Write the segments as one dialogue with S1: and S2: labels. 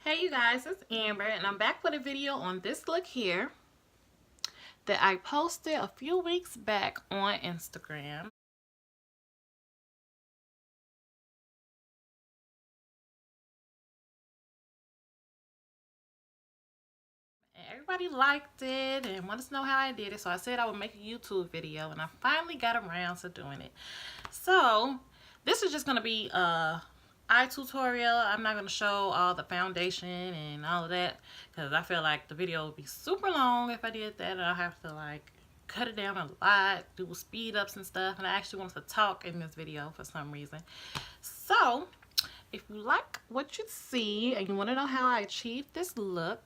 S1: Hey you guys, it's Amber and I'm back with a video on this look here that I posted a few weeks back on Instagram. And everybody liked it and wanted to know how I did it, so I said I would make a YouTube video and I finally got around to doing it. So this is just going to be a eye tutorial. I'm not going to show all the foundation and all of that because I feel like the video would be super long if I did that, and I'll have to like cut it down a lot, do speed ups and stuff, and I actually wanted to talk in this video for some reason. So if you like what you see and you want to know how I achieved this look,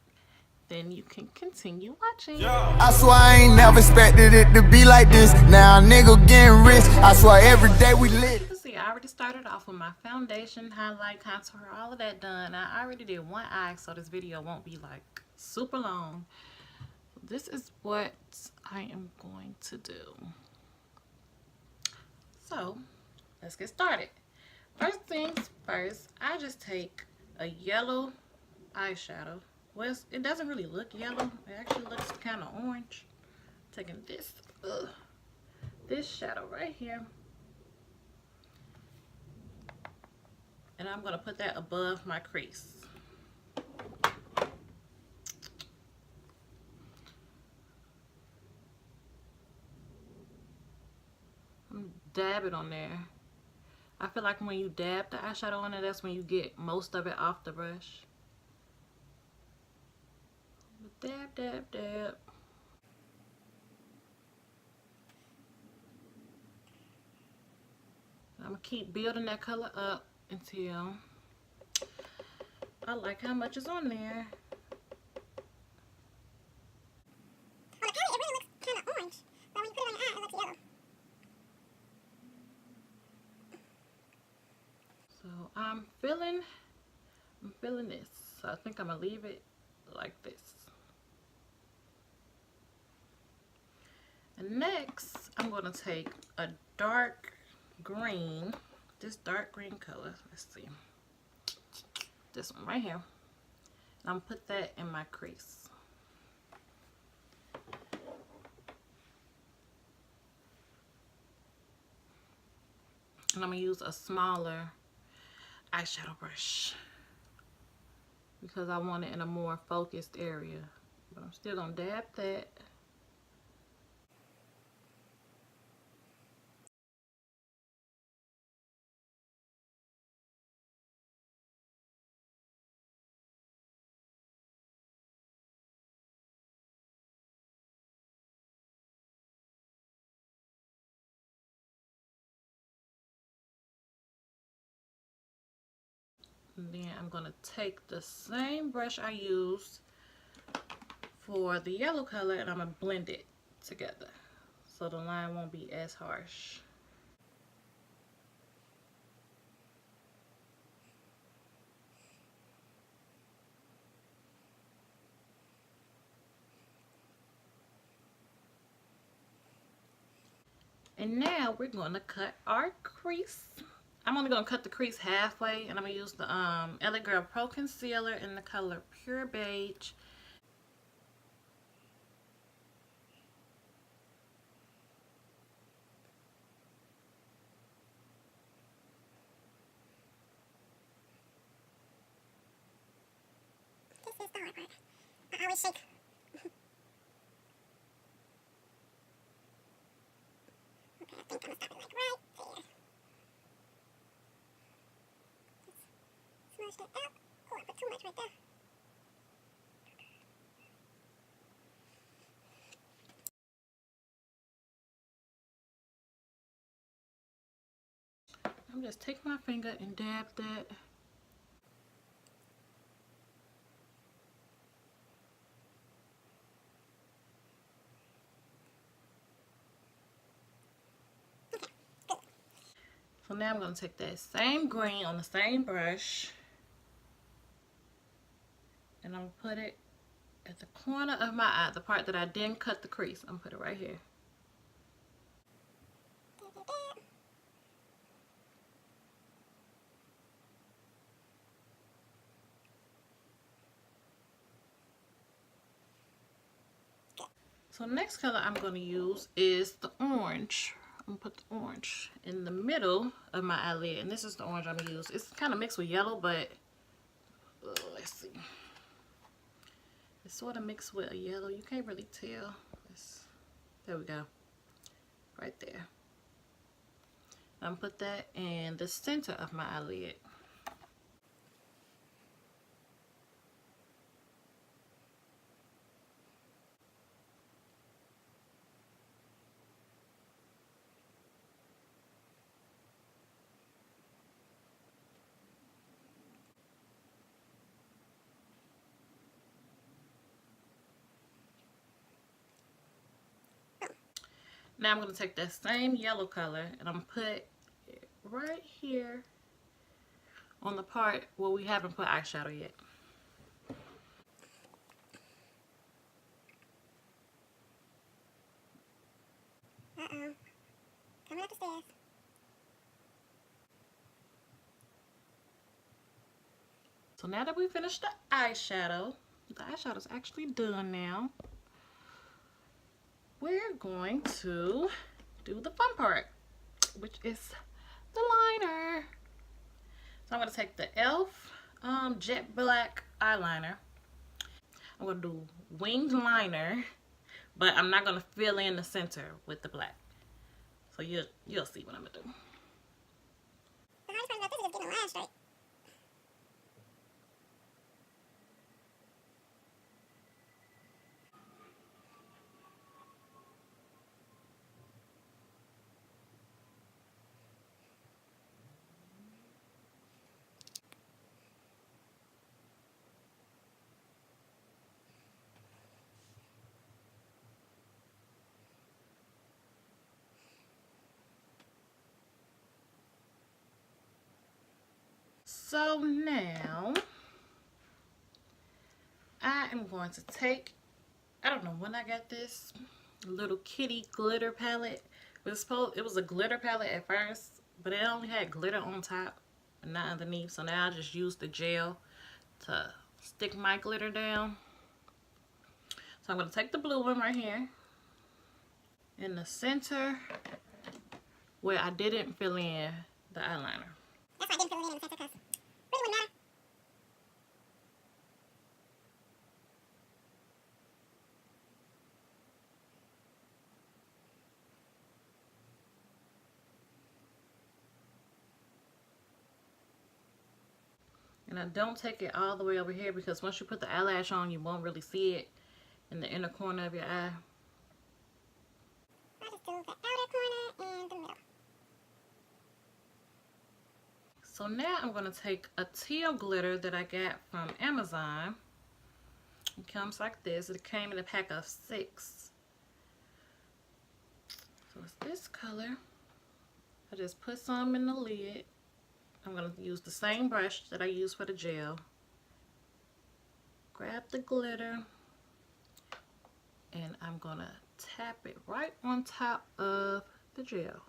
S1: then you can continue watching.
S2: I swear I ain't never expected it to be like this. Now a nigga getting rich. I swear every day we lit.
S1: You can see I already started off with my foundation, highlight, contour, all of that done. I already did one eye, so this video won't be like super long. This is what I am going to do. So let's get started. First things first, I just take a yellow eyeshadow. Well, it doesn't really look yellow. It actually looks kind of orange. Taking this shadow right here, and I'm going to put that above my crease. Dab it on there. I feel like when you dab the eyeshadow on it, that's when you get most of it off the brush. Dab, dab, dab. I'm going to keep building that color up until I like how much is on there.
S3: Well, apparently it really looks kind of orange, but when you put it on your eye, it looks yellow.
S1: So I'm feeling this. So I think I'm gonna leave it like this. And next, I'm gonna take a dark green, this dark green color. Let's see, this one right here. And I'm gonna put that in my crease. And I'm gonna use a smaller eyeshadow brush because I want it in a more focused area. But I'm still gonna dab that. And then I'm gonna take the same brush I used for the yellow color and I'm gonna blend it together so the line won't be as harsh. And now we're going to cut our crease. I'm only going to cut the crease halfway, and I'm going to use the LA Girl Pro Concealer in the color Pure Beige.
S3: This is the hard part. I always shake. Okay, I think I'm gonna stop it like right there. Let's smudge that out. Oh, I put too much right there.
S1: I'm just taking my finger and dab that. So now I'm going to take that same green on the same brush, and I'm going to put it at the corner of my eye, the part that I didn't cut the crease. I'm going to put it right here. So next color I'm going to use is the orange. I'm going to put the orange in the middle of my eyelid. And this is the orange I'm going to use. It's kind of mixed with yellow, but let's see. It's sort of mixed with a yellow. You can't really tell. There we go. Right there. I'm going to put that in the center of my eyelid. Now I'm going to take that same yellow color and I'm going to put it right here on the part where we haven't put eyeshadow yet.
S3: Uh-oh. Coming up the stairs.
S1: So now that we finished the eyeshadow's actually done now. We're going to do the fun part, which is the liner. So I'm going to take the e.l.f. Jet Black eyeliner. I'm going to do winged liner, but I'm not going to fill in the center with the black. So you'll see what I'm going to do.
S3: The hardest part about this is getting the line straight.
S1: So now I am going to take, I don't know when I got this little kitty glitter palette. It was a glitter palette at first, but it only had glitter on top and not underneath. So now I just use the gel to stick my glitter down. So I'm going to take the blue one right here in the center where I didn't fill in the eyeliner.
S3: That's why I didn't fill it in the center, because really wouldn't matter.
S1: And I don't take it all the way over here because once you put the eyelash on, you won't really see it in the inner corner of your eye.
S3: I just do the outer corner and the middle.
S1: So now I'm going to take a teal glitter that I got from Amazon. It comes like this. It came in a pack of 6. So it's this color. I just put some in the lid. I'm going to use the same brush that I used for the gel. Grab the glitter. And I'm going to tap it right on top of the gel.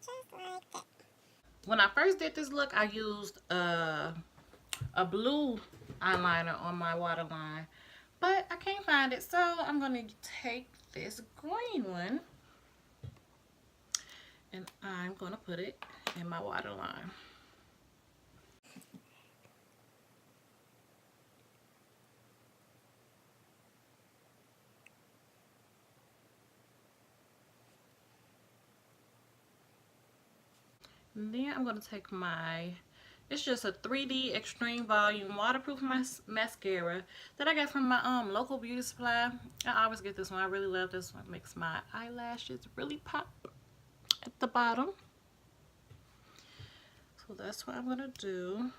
S3: Just like that.
S1: When I first did this look, I used a blue eyeliner on my waterline, but I can't find it, so I'm going to take this green one and I'm going to put it in my waterline. And then I'm going to take it's just a 3D Extreme Volume Waterproof Mascara that I got from my local beauty supply. I always get this one. I really love this one. It makes my eyelashes really pop at the bottom. So that's what I'm going to do.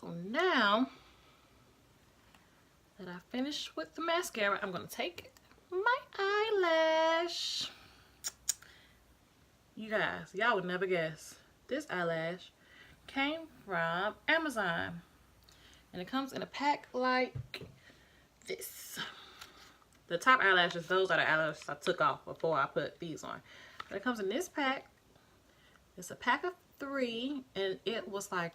S1: So now that I finished with the mascara, I'm going to take my eyelash. You guys, y'all would never guess. This eyelash came from Amazon. And it comes in a pack like this. The top eyelashes, those are the eyelashes I took off before I put these on. But it comes in this pack. It's a pack of 3, and it was like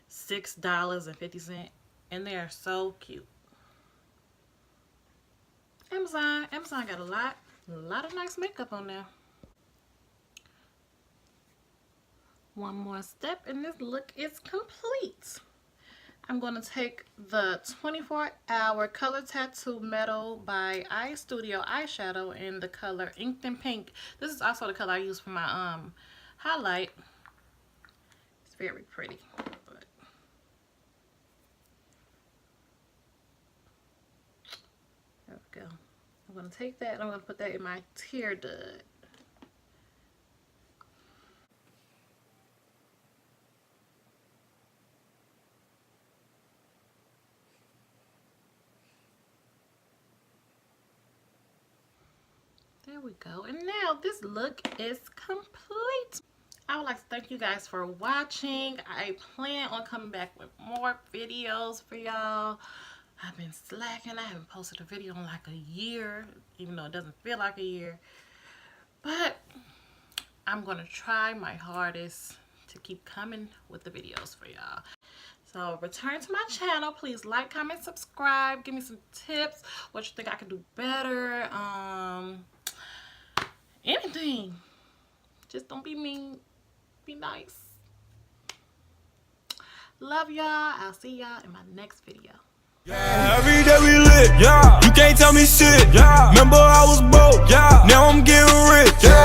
S1: $6.50. And they are so cute. Amazon got a lot of nice makeup on there. One more step and this look is complete. I'm going to take the 24-hour Color Tattoo Metal by iStudio eyeshadow in the color Inked in Pink. This is also the color I use for my highlight. It's very pretty. But there we go. I'm going to take that and I'm going to put that in my tear duct. There we go. And now this look is complete. I would like to thank you guys for watching. I plan on coming back with more videos for y'all. I've been slacking. I haven't posted a video in like a year, even though it doesn't feel like a year. But I'm going to try my hardest to keep coming with the videos for y'all. So return to my channel. Please like, comment, subscribe. Give me some tips. What you think I could do better. Anything. Just don't be mean. Be nice. Love y'all. I'll see y'all in my next video.
S4: Yeah, every day we lit. Yeah, you can't tell me shit. Yeah, remember I was broke. Yeah, now I'm getting rich. Yeah.